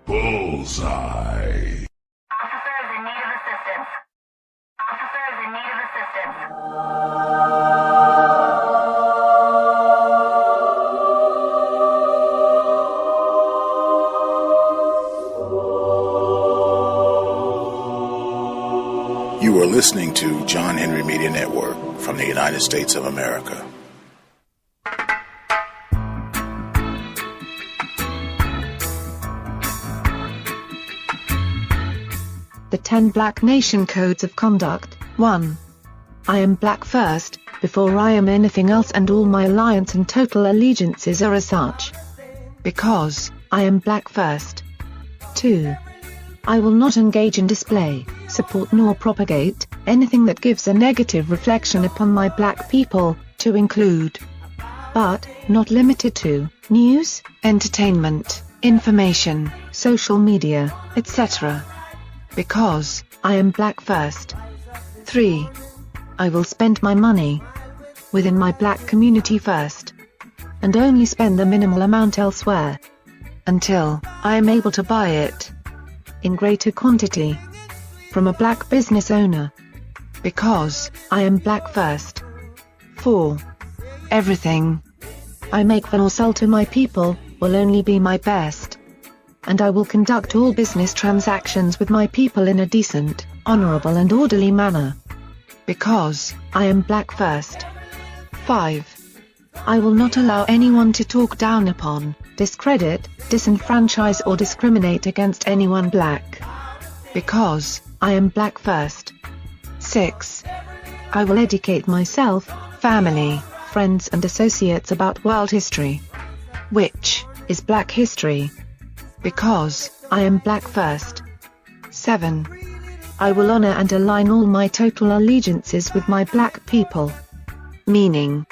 Bullseye. Officer is in need of assistance. Officer is in need of assistance. You are listening to John Henry Media Network from the United States of America. The 10 Black Nation Codes of Conduct. 1. I am black first, before I am anything else, and all my alliance and total allegiances are as such. Because I am black first. 2. I will not engage in display, support nor propagate anything that gives a negative reflection upon my black people, to include, but not limited to, news, entertainment, information, social media, etc. Because I am black first. 3. I will spend my money within my black community first, and only spend the minimal amount elsewhere, until I am able to buy it in greater quantity from a black business owner. Because I am black first. 4. Everything I make or sell to my people will only be my best, and I will conduct all business transactions with my people in a decent, honorable and orderly manner. Because I am black first. 5. I will not allow anyone to talk down upon, discredit, disenfranchise or discriminate against anyone black. Because I am black first. 6. I will educate myself, family, friends and associates about world history, which is black history. Because I am black first. 7. I will honor and align all my total allegiances with my black people. Meaning,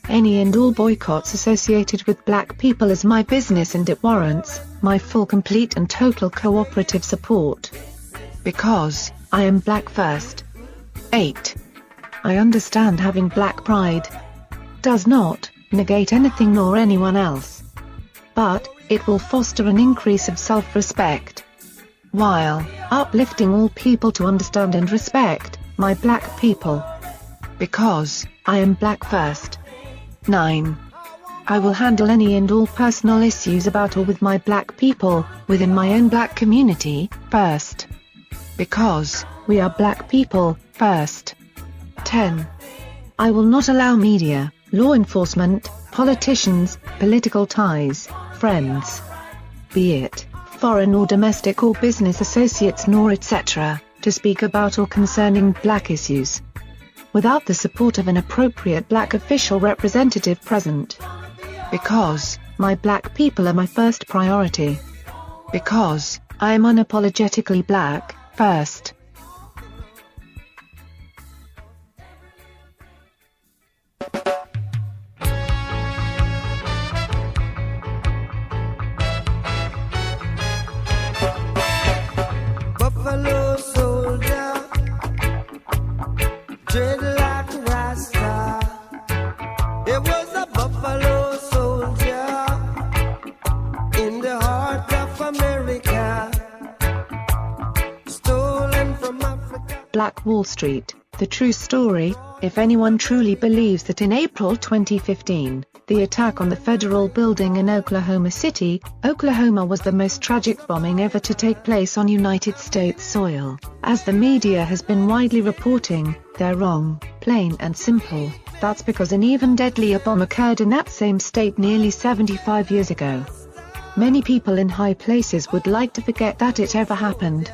any and all boycotts associated with black people is my business, and it warrants my full, complete and total cooperative support. Because I am black first. 8. I understand having black pride does not negate anything nor anyone else, but it will foster an increase of self-respect, while uplifting all people to understand and respect my black people. Because I am black first. 9. I will handle any and all personal issues about or with my black people, within my own black community, first. Because we are black people, first. 10. I will not allow media, law enforcement, politicians, political ties, friends, be it foreign or domestic, or business associates nor etc., to speak about or concerning black issues without the support of an appropriate black official representative present. Because my black people are my first priority. Because I am unapologetically black, first. Buffalo soldier, dreadlock rasta. It was a buffalo soldier in the heart of America, stolen from Africa. Black Wall Street, the true story. If anyone truly believes that in April 2015, the attack on the federal building in Oklahoma City, Oklahoma was the most tragic bombing ever to take place on United States soil, as the media has been widely reporting, they're wrong, plain and simple. That's because an even deadlier bomb occurred in that same state nearly 75 years ago. Many people in high places would like to forget that it ever happened.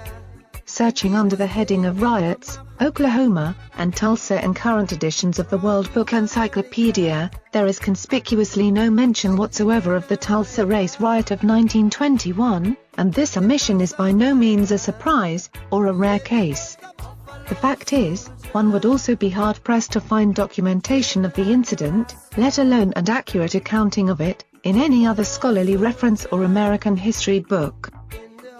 Searching under the heading of riots, Oklahoma, and Tulsa in current editions of the World Book Encyclopedia, there is conspicuously no mention whatsoever of the Tulsa race riot of 1921, and this omission is by no means a surprise, or a rare case. The fact is, one would also be hard-pressed to find documentation of the incident, let alone an accurate accounting of it, in any other scholarly reference or American history book.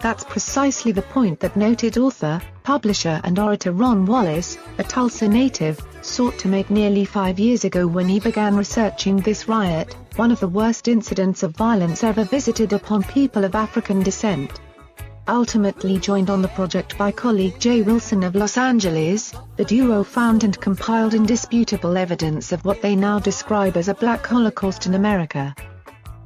That's precisely the point that noted author, publisher and orator Ron Wallace, a Tulsa native, sought to make nearly 5 years ago when he began researching this riot, one of the worst incidents of violence ever visited upon people of African descent. Ultimately joined on the project by colleague Jay Wilson of Los Angeles, the duo found and compiled indisputable evidence of what they now describe as a Black Holocaust in America.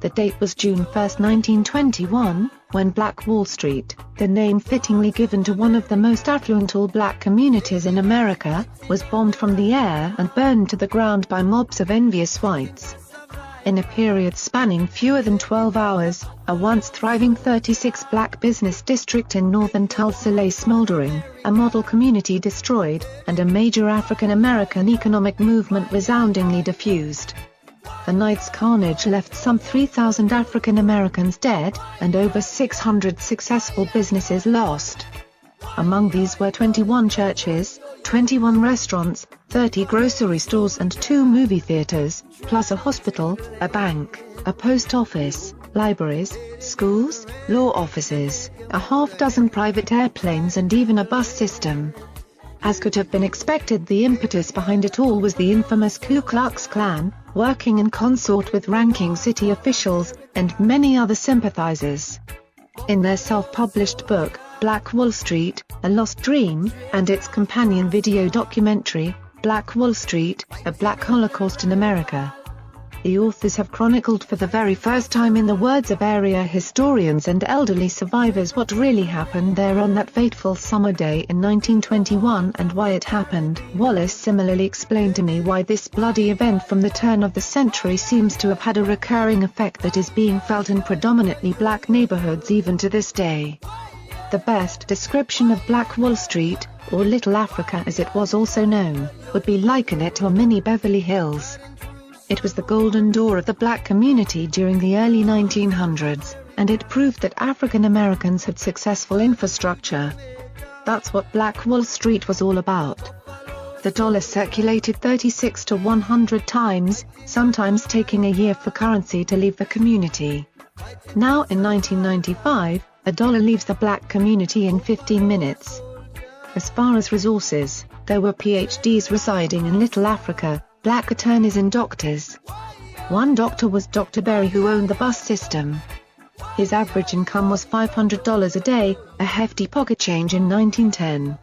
The date was June 1, 1921, when Black Wall Street, the name fittingly given to one of the most affluent all-black communities in America, was bombed from the air and burned to the ground by mobs of envious whites. In a period spanning fewer than 12 hours, a once thriving 36-black business district in northern Tulsa lay smoldering, a model community destroyed, and a major African-American economic movement resoundingly diffused. The night's carnage left some 3,000 African Americans dead, and over 600 successful businesses lost. Among these were 21 churches, 21 restaurants, 30 grocery stores and 2 movie theaters, plus a hospital, a bank, a post office, libraries, schools, law offices, a half-dozen private airplanes and even a bus system. As could have been expected, the impetus behind it all was the infamous Ku Klux Klan, working in consort with ranking city officials, and many other sympathizers. In their self-published book, Black Wall Street, A Lost Dream, and its companion video documentary, Black Wall Street, A Black Holocaust in America, the authors have chronicled for the very first time, in the words of area historians and elderly survivors, what really happened there on that fateful summer day in 1921 and why it happened. Wallace similarly explained to me why this bloody event from the turn of the century seems to have had a recurring effect that is being felt in predominantly black neighborhoods even to this day. The best description of Black Wall Street, or Little Africa as it was also known, would be liken it to a mini Beverly Hills. It was the golden door of the black community during the early 1900s, and it proved that African Americans had successful infrastructure. That's what Black Wall Street was all about. The dollar circulated 36 to 100 times, sometimes taking a year for currency to leave the community. Now in 1995, a dollar leaves the black community in 15 minutes. As far as resources, there were PhDs residing in Little Africa, black attorneys and doctors. One doctor was Dr. Berry, who owned the bus system. His average income was $500 a day, a hefty pocket change in 1910.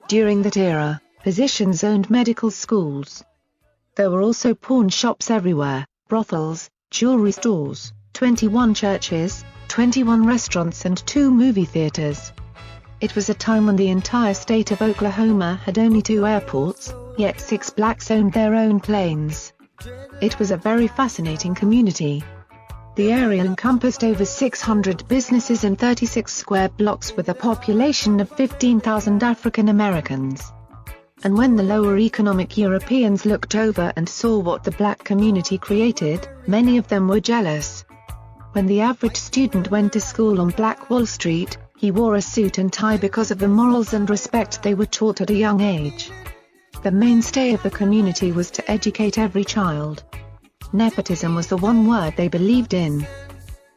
During that era, physicians owned medical schools. There were also pawn shops everywhere, brothels, jewelry stores, 21 churches, 21 restaurants and 2 movie theaters. It was a time when the entire state of Oklahoma had only 2 airports, yet 6 blacks owned their own planes. It was a very fascinating community. The area encompassed over 600 businesses and 36 square blocks with a population of 15,000 African Americans. And when the lower economic Europeans looked over and saw what the black community created, many of them were jealous. When the average student went to school on Black Wall Street, he wore a suit and tie because of the morals and respect they were taught at a young age. The mainstay of the community was to educate every child. Nepotism was the one word they believed in.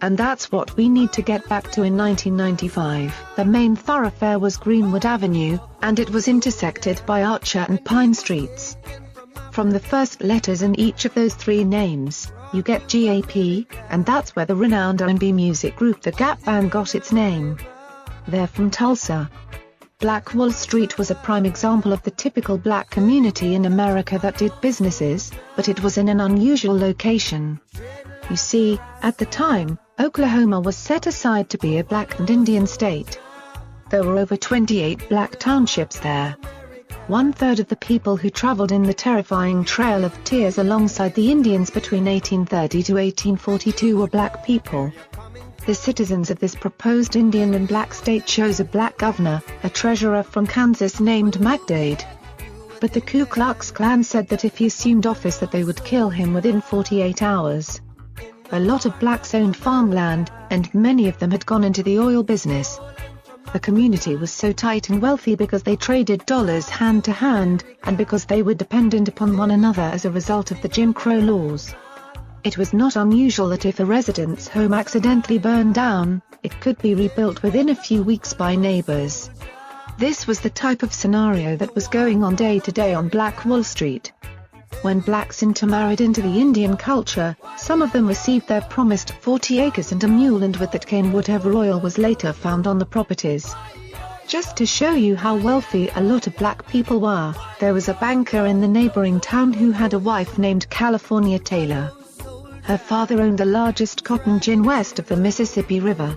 And that's what we need to get back to in 1995. The main thoroughfare was Greenwood Avenue, and it was intersected by Archer and Pine Streets. From the first letters in each of those 3 names, you get GAP, and that's where the renowned R&B music group The Gap Band got its name. They're from Tulsa. Black Wall Street was a prime example of the typical black community in America that did businesses, but it was in an unusual location. You see, at the time, Oklahoma was set aside to be a black and Indian state. There were over 28 black townships there. 1/3 of the people who traveled in the terrifying Trail of Tears alongside the Indians between 1830 to 1842 were black people. The citizens of this proposed Indian and black state chose a black governor, a treasurer from Kansas named McDade. But the Ku Klux Klan said that if he assumed office that they would kill him within 48 hours. A lot of blacks owned farmland, and many of them had gone into the oil business. The community was so tight and wealthy because they traded dollars hand to hand, and because they were dependent upon one another as a result of the Jim Crow laws. It was not unusual that if a resident's home accidentally burned down, it could be rebuilt within a few weeks by neighbors. This was the type of scenario that was going on day to day on Black Wall Street. When blacks intermarried into the Indian culture, some of them received their promised 40 acres and a mule, and with that came whatever oil was later found on the properties. Just to show you how wealthy a lot of black people were, there was a banker in the neighboring town who had a wife named California Taylor. Her father owned the largest cotton gin west of the Mississippi River.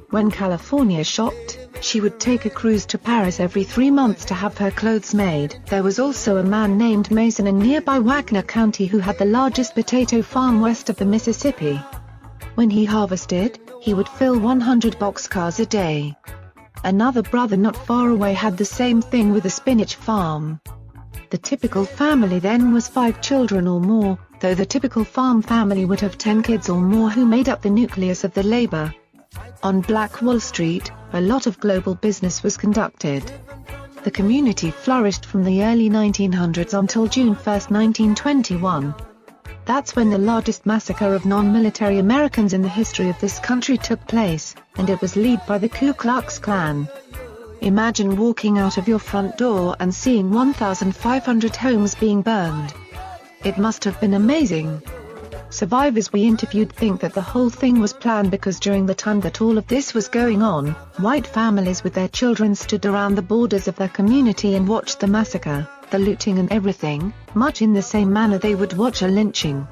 When California shopped, she would take a cruise to Paris every 3 months to have her clothes made. There was also a man named Mason in nearby Wagner County who had the largest potato farm west of the Mississippi. When he harvested, he would fill 100 boxcars a day. Another brother not far away had the same thing with a spinach farm. The typical family then was 5 children or more, though the typical farm family would have 10 kids or more who made up the nucleus of the labor. On Black Wall Street, a lot of global business was conducted. The community flourished from the early 1900s until June 1, 1921. That's when the largest massacre of non-military Americans in the history of this country took place, and it was led by the Ku Klux Klan. Imagine walking out of your front door and seeing 1,500 homes being burned. It must have been amazing. Survivors we interviewed think that the whole thing was planned because during the time that all of this was going on, white families with their children stood around the borders of their community and watched the massacre, the looting and everything, much in the same manner they would watch a lynching.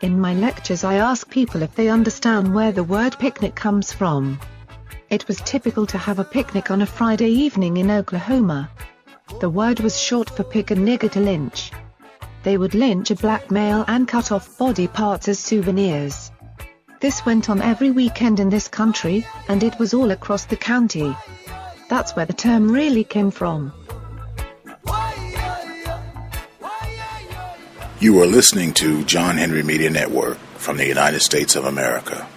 In my lectures I ask people if they understand where the word picnic comes from. It was typical to have a picnic on a Friday evening in Oklahoma. The word was short for pick a nigger to lynch. They would lynch a black male and cut off body parts as souvenirs. This went on every weekend in this country, and it was all across the county. That's where the term really came from. You are listening to John Henry Media Network from the United States of America.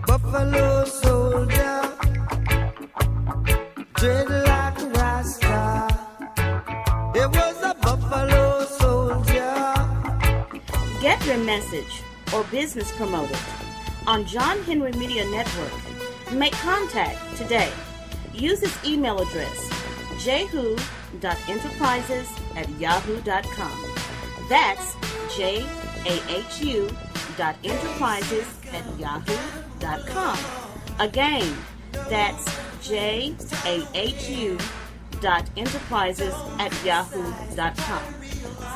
Buffalo soldier, dread like a Rasta. It was a buffalo soldier. Get your message or business promoted on John Henry Media Network. Make contact today. Use this email address, jahu.enterprises@yahoo.com. That's jahu.enterprises@yahoo.com. Again, that's jahu.enterprises@yahoo.com.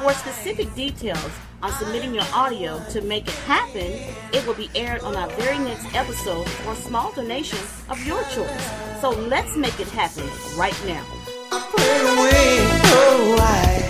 For specific details on submitting your audio to make it happen, it will be aired on our very next episode for a small donation of your choice. So let's make it happen right now. I pray the wind, oh, I.